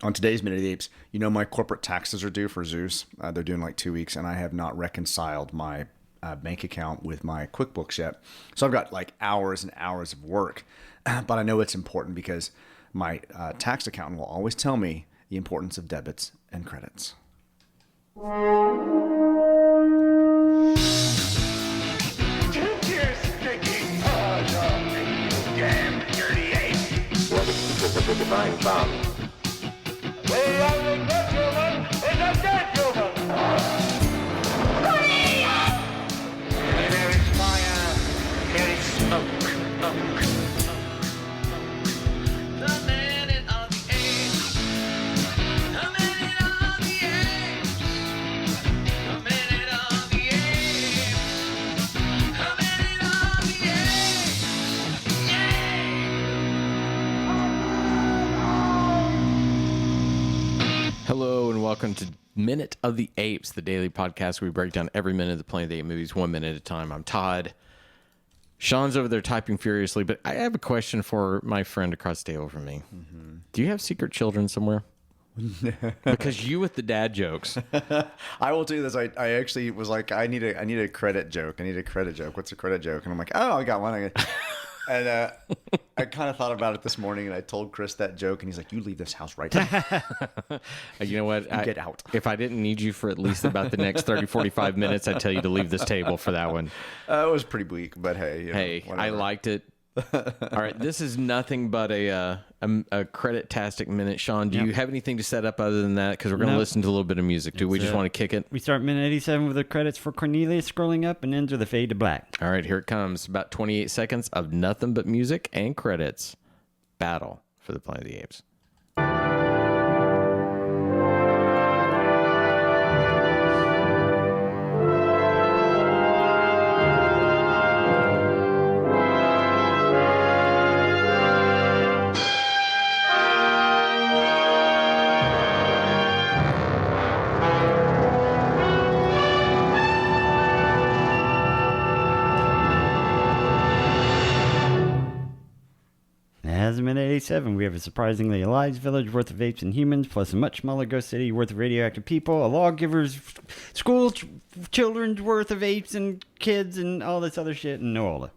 On today's Minute of the Apes, my corporate taxes are due for Zeus. They're due in like 2 weeks, and I have not reconciled my bank account with my QuickBooks yet. So I've got like hours and hours of work, but I know it's important because my tax accountant will always tell me the importance of debits and credits. Divine bomb. The only good human is a dead human. There is fire, there is smoke. The minute of the apes. The minute of the apes. The minute of the apes. The minute of the apes. Yay! Hello and welcome to Minute of the Apes, the daily podcast where we break down every minute of the Planet of the Apes movies 1 minute at a time. I'm Todd. Sean's over there typing furiously, but I have a question for my friend across the table from me. Mm-hmm. Do you have secret children somewhere? Because you with the dad jokes. I will do this. I actually was like, I need a credit joke. I need a credit joke. What's a credit joke? And I'm like, oh, I got one. And I kind of thought about it this morning, and I told Chris that joke, and he's like, you leave this house right now. You know what? Get out. If I didn't need you for at least about the next 30, 45 minutes, I'd tell you to leave this table for that one. It was pretty bleak, but hey. Hey, whatever. I liked it. All right, this is nothing but a credit-tastic minute. Sean, do you have anything to set up other than that? Because we're going to listen to a little bit of music. Do we just want to kick it? We start minute 87 with the credits for Cornelius scrolling up and ends with a fade to black. All right, here it comes. About 28 seconds of nothing but music and credits. Battle for the Planet of the Apes. As of minute 87, we have a surprisingly alive village worth of apes and humans, plus a much smaller ghost city worth of radioactive people, a lawgiver's school children's worth of apes and kids and all this other shit, and Nola.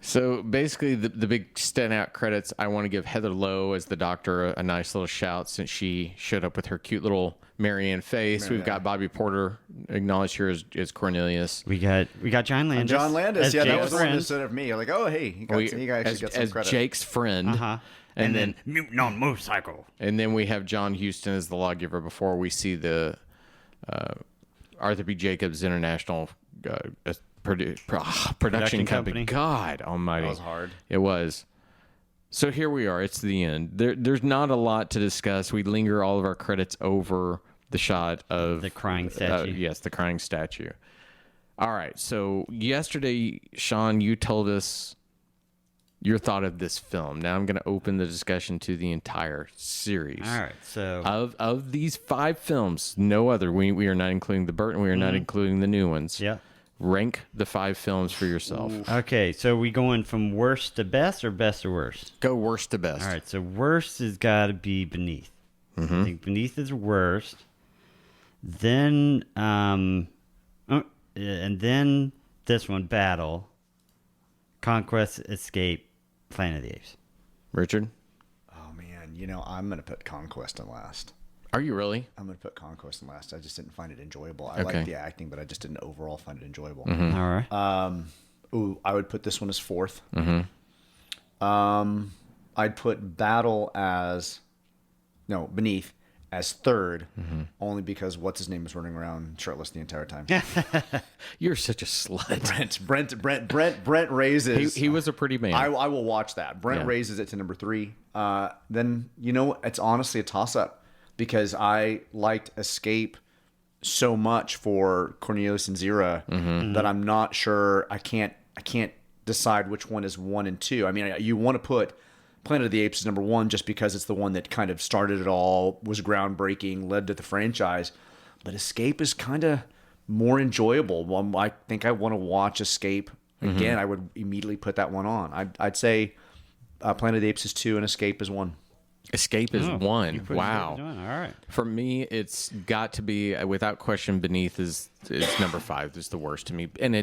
So basically, the big standout credits, I want to give Heather Lowe as the doctor a nice little shout since she showed up with her cute little Marianne face. We've got Bobby Porter acknowledged here as Cornelius. We got John Landis. John Landis, yeah, Jake's that was the one friend. instead of me. Like, oh, hey, he actually got some as credit. Jake's friend. Uh-huh. And then Mutant on Motorcycle. And then we have John Huston as the lawgiver before we see the Arthur B. Jacobs International production company. God almighty. That was hard. It was. So here we are. It's the end. There's not a lot to discuss. We linger all of our credits over the shot of The crying statue. Yes, the crying statue. All right. So yesterday, Sean, you told us your thought of this film. Now I'm going to open the discussion to the entire series. All right, so Of these 5 films, no other. We are not including the Burton. We are not including the new ones. yeah. Rank the 5 films for yourself. Okay, so we going from worst to best or best to worst? Go worst to best. All right, so worst has got to be Beneath. Mm-hmm. I think Beneath is worst. Then, and then this one, Battle, Conquest, Escape, Planet of the Apes. Richard? Oh, man. I'm going to put Conquest in last. Are you really? I'm going to put Conquest in last. I just didn't find it enjoyable. I Okay. like the acting, but I just didn't overall find it enjoyable. Mm-hmm. All right. I would put this one as 4th. Mm-hmm. I'd put Battle Beneath as 3rd, only because what's his name was running around shirtless the entire time. You're such a slut. Brent raises. He was a pretty man. I will watch that. Brent raises it to number 3. Then it's honestly a toss up because I liked Escape so much for Cornelius and Zira that I'm not sure. I can't decide which one is 1 and 2. I mean, you want to put Planet of the Apes is number 1 just because it's the one that kind of started it all, was groundbreaking, led to the franchise. But Escape is kind of more enjoyable. I think I want to watch Escape again. I would immediately put that one on. I'd say Planet of the Apes is 2 and Escape is 1. Escape is Oh, you one. put Wow. Escape as one. All right. For me, it's got to be without question. Beneath is number 5. It's the worst to me, and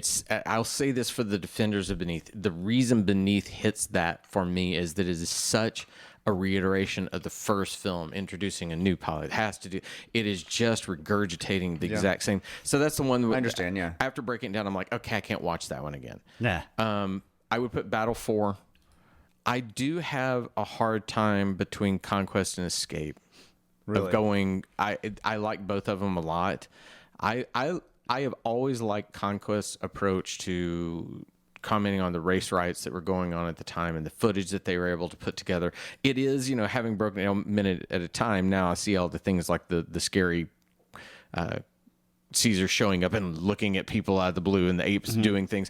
I'll say this for the defenders of Beneath. The reason Beneath hits that for me is that it is such a reiteration of the first film, introducing a new pilot. It has to do. It is just regurgitating the exact same. So that's the one. I understand. Yeah. After breaking it down, I'm like, okay, I can't watch that one again. Nah. I would put Battle 4. I do have a hard time between Conquest and Escape. Really? Of going, I like both of them a lot. I have always liked Conquest's approach to commenting on the race riots that were going on at the time and the footage that they were able to put together. It is, having broken it a minute at a time. Now I see all the things like the scary Caesar showing up and looking at people out of the blue and the apes doing things.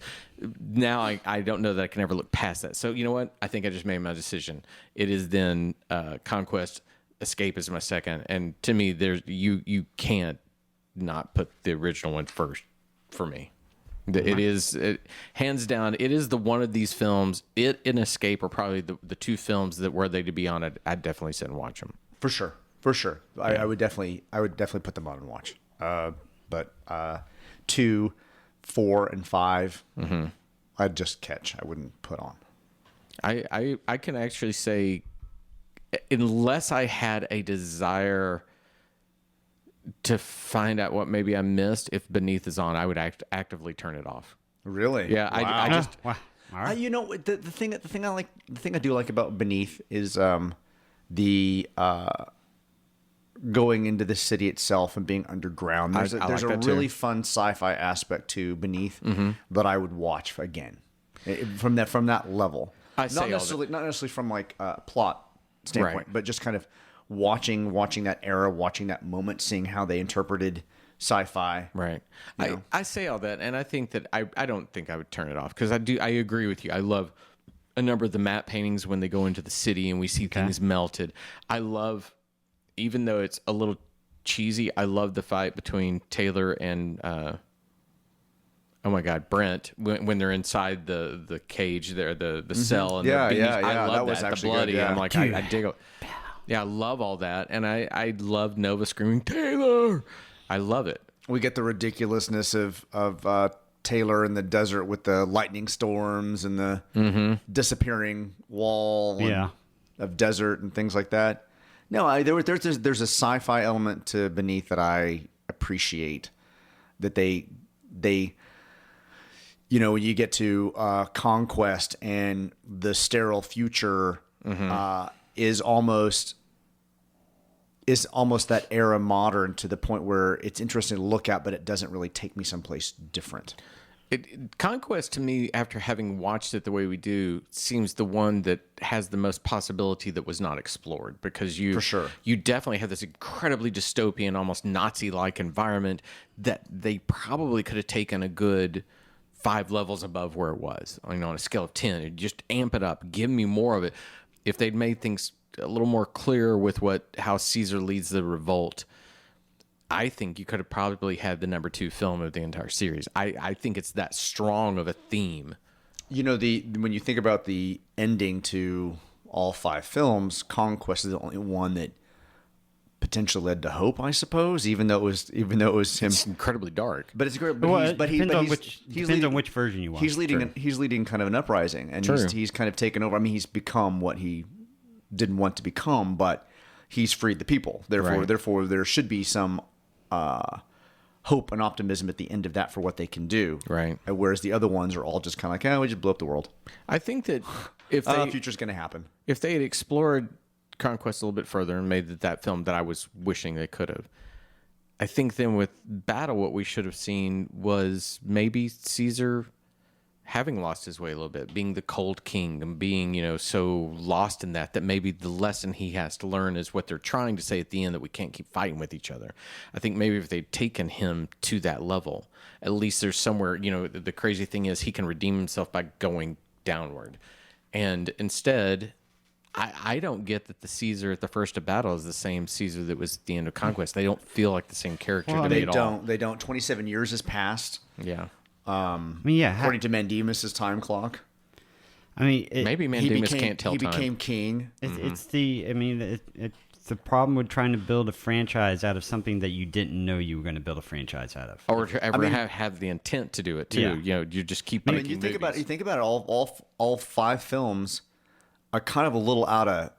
Now I don't know that I can ever look past that. So you know what? I think I just made my decision. It is then Conquest. Escape is my second. And to me, you can't not put the original one first for me. It is hands down. It is the one of these films. It and Escape are probably the two films that were they to be on. I'd definitely sit and watch them. For sure. Yeah. I would definitely put them on and watch. But 2, 4, and 5, I'd just catch. I wouldn't put on. I can actually say, unless I had a desire to find out what maybe I missed, if Beneath is on, I would actively turn it off. Really? Yeah, Wow. I just Wow. All right. the thing I do like about Beneath is the going into the city itself and being underground. There's I a like that too. really fun sci-fi aspect to Beneath that I would watch again from that level. Not not necessarily from like plot standpoint, Right. but just kind of watching that era, watching that moment, seeing how they interpreted sci-fi. right. You know? I say all that, and I think that I don't think I would turn it off because I agree with you. I love a number of the matte paintings when they go into the city and we see things melted. I love, even though it's a little cheesy, I love the fight between Taylor and Brent when they're inside the cage there, the cell and Yeah, the beneath. yeah, I yeah. love That was the actually bloody. good, yeah. I'm like, I dig it. Yeah, I love all that, and I love Nova screaming Taylor. I love it. We get the ridiculousness of Taylor in the desert with the lightning storms and the disappearing wall of desert and things like that. No, there's a sci-fi element to Beneath that I appreciate. That they when you get to Conquest and the sterile future is almost that era modern to the point where it's interesting to look at, but it doesn't really take me someplace different. Conquest, to me, after having watched it the way we do, seems the one that has the most possibility that was not explored, because For sure. you definitely have this incredibly dystopian, almost Nazi-like environment that they probably could have taken a good 5 levels above where it was. On a scale of 10, it'd just amp it up, give me more of it. If they'd made things a little more clear with how Caesar leads the revolt, I think you could have probably had the number 2 film of the entire series. I think it's that strong of a theme. When you think about the ending to all 5 films, Conquest is the only one that potentially led to hope, I suppose. Even though it was him, It's incredibly dark. but it's great. Depends on which version you watch. He's leading kind of an uprising, and True. he's kind of taken over. I mean, he's become what he didn't want to become, but he's freed the people. Therefore, there should be some hope and optimism at the end of that for what they can do. Right. Whereas the other ones are all just kind of like, we just blew up the world. I think that if The they future's going to happen. if they had explored Conquest a little bit further and made that film that I was wishing they could have, I think then with Battle, what we should have seen was maybe Caesar having lost his way a little bit, being the cold king and being, so lost in that maybe the lesson he has to learn is what they're trying to say at the end, that we can't keep fighting with each other. I think maybe if they'd taken him to that level, at least there's somewhere, the crazy thing is he can redeem himself by going downward. And instead, I don't get that the Caesar at the first of Battle is the same Caesar that was at the end of Conquest. They don't feel like the same character to me at all. They don't. 27 years has passed. Yeah. I mean, According to Mandemus's time clock. I mean, Maybe Mandamus can't tell he time. became king. it's the. I mean, it's the problem with trying to build a franchise out of something that you didn't know you were going to build a franchise out of. Or to ever have the intent to do it too. Yeah. You know, you just keep I making mean, you think movies. about it. All 5 films are kind of a little out of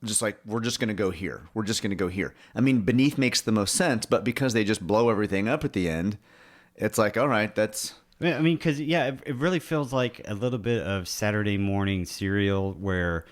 just like we're just going to go here. We're just going to go here. I mean, Beneath makes the most sense, but because they just blow everything up at the end, it's like, all right, that's. Yeah, I mean, because it really feels like a little bit of Saturday morning serial where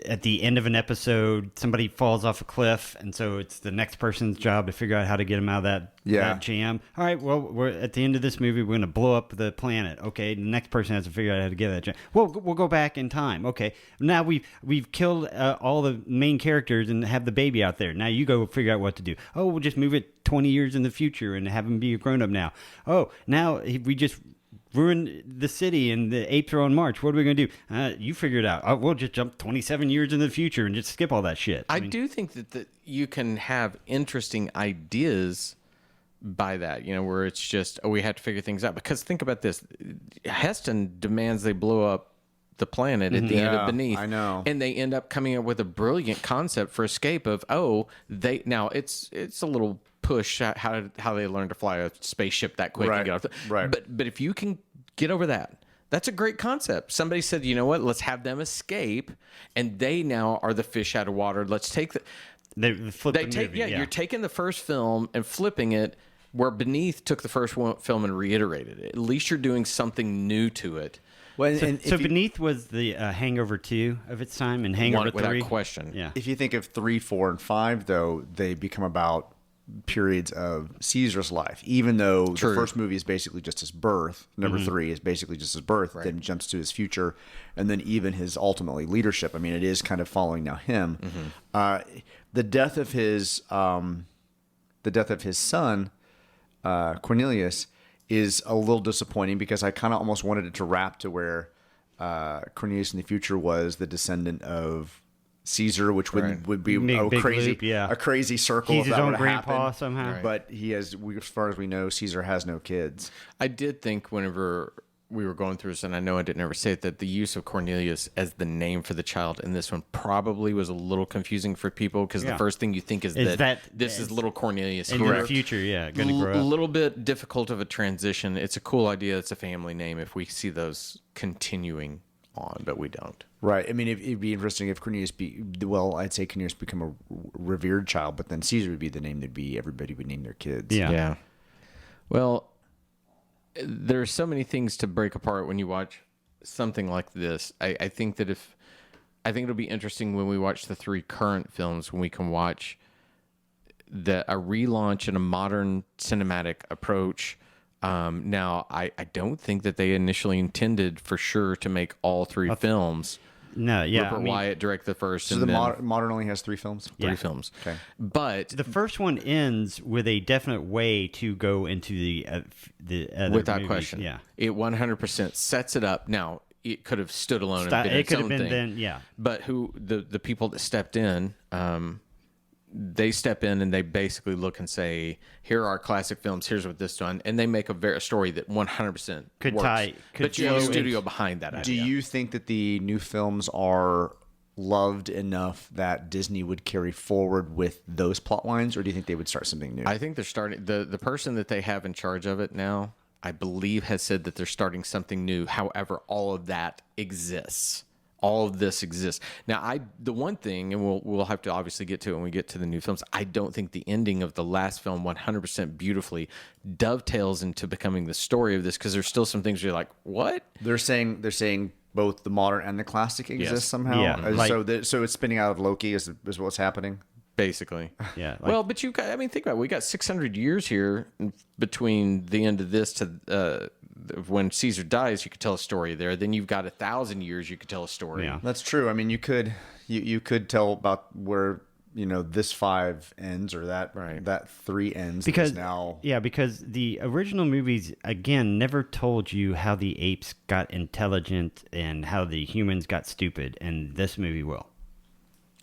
at the end of an episode somebody falls off a cliff, and so it's the next person's job to figure out how to get him out of that jam. All right, well, we're at the end of this movie, we're going to blow up the planet. Okay, the next person has to figure out how to get out of that jam. Well, we'll go back in time. Okay, now we've killed all the main characters and have the baby out there. Now you go figure out what to do. Oh, we'll just move it 20 years in the future and have him be a grown up now. Oh, now we just ruined the city and the apes are on march. What are we going to do? You figure it out. Oh, we'll just jump 27 years in the future and just skip all that shit. I do think that you can have interesting ideas by that, you know, where it's just, we have to figure things out. Because think about this. Heston demands they blow up the planet at the end of Beneath. I know. And they end up coming up with a brilliant concept for escape of, now it's a little push how they learn to fly a spaceship that quick and get off. Right. But if you can get over that, that's a great concept. Somebody said, you know what? Let's have them escape, and they now are the fish out of water. Let's take They flip the movie, you're taking the first film and flipping it where Beneath took the first film and reiterated it. At least you're doing something new to it. Well, So Beneath was the Hangover 2 of its time, and Hangover 3. Without question. Yeah. if you think of 3, 4, and 5, though, they become about periods of Caesar's life. Even though the first movie is basically just his birth, number 3 is basically just his birth, then jumps to his future, and then even his ultimately leadership. I mean, it is kind of following now him. The death of his son, Cornelius, is a little disappointing because I kind of almost wanted it to wrap to where Cornelius in the future was the descendant of Caesar, which would be Big crazy, loop, yeah. a crazy circle. He's if his that own would've grandpa happened. somehow. Right. But he has, as far as we know, Caesar has no kids. I did think whenever we were going through this, and I know I didn't ever say it, that the use of Cornelius as the name for the child in this one probably was a little confusing for people because the first thing you think is that this is little Cornelius. In the future, going to grow A up. little bit difficult of a transition. It's a cool idea. It's a family name if we see those continuing on, but we don't. Right. I mean, it'd be interesting if Cornelius I'd say Cornelius become a revered child, but then Caesar would be the name everybody would name their kids. Yeah. Well, there's so many things to break apart when you watch something like this. I think it'll be interesting when we watch the 3 current films, when we can watch a relaunch and a modern cinematic approach. Now, I don't think that they initially intended for sure to make all 3 films. No, yeah. Rupert Wyatt direct the first. So and the then modern only has 3 films? 3 films. Okay. But The first one ends with a definite way to go into the other without movies. question, Yeah. it 100% sets it up. Now, it could have stood alone and been It its could have own been thing. then, yeah. But the people that stepped in, they step in and they basically look and say, "Here are our classic films. Here's what this done," and they make a story that 100% Could works. tie- could but you have a flow studio behind that Do idea. you think that the new films are loved enough that Disney would carry forward with those plot lines, or do you think they would start something new? I think they're starting. The person that they have in charge of it now, I believe, has said that they're starting something new. However, all of that exists. All of this exists. Now, the one thing, and we'll have to obviously get to it when we get to the new films, I don't think the ending of the last film 100% beautifully dovetails into becoming the story of this, because there's still some things where you're like, what? They're saying both the modern and the classic exist somehow. Yeah, like- So it's spinning out of Loki is what's happening. Basically. Yeah, like- Well, but think about it. We got 600 years here between the end of this to when Caesar dies. You could tell a story there. Then you've got 1,000 years. You could tell a story. Yeah. That's true. I mean, you could tell about where this 5 ends or that that 3 ends Because now. Yeah, because the original movies again never told you how the apes got intelligent and how the humans got stupid, and this movie will.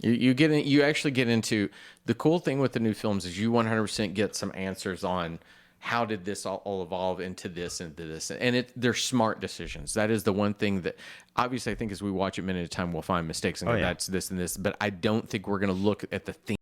You actually get into the cool thing with the new films is you 100% get some answers on how did this all evolve into this, and they're smart decisions. That is the one thing that obviously I think as we watch it minute at a time, we'll find mistakes and go, yeah. that's this and this, but I don't think we're going to look at the theme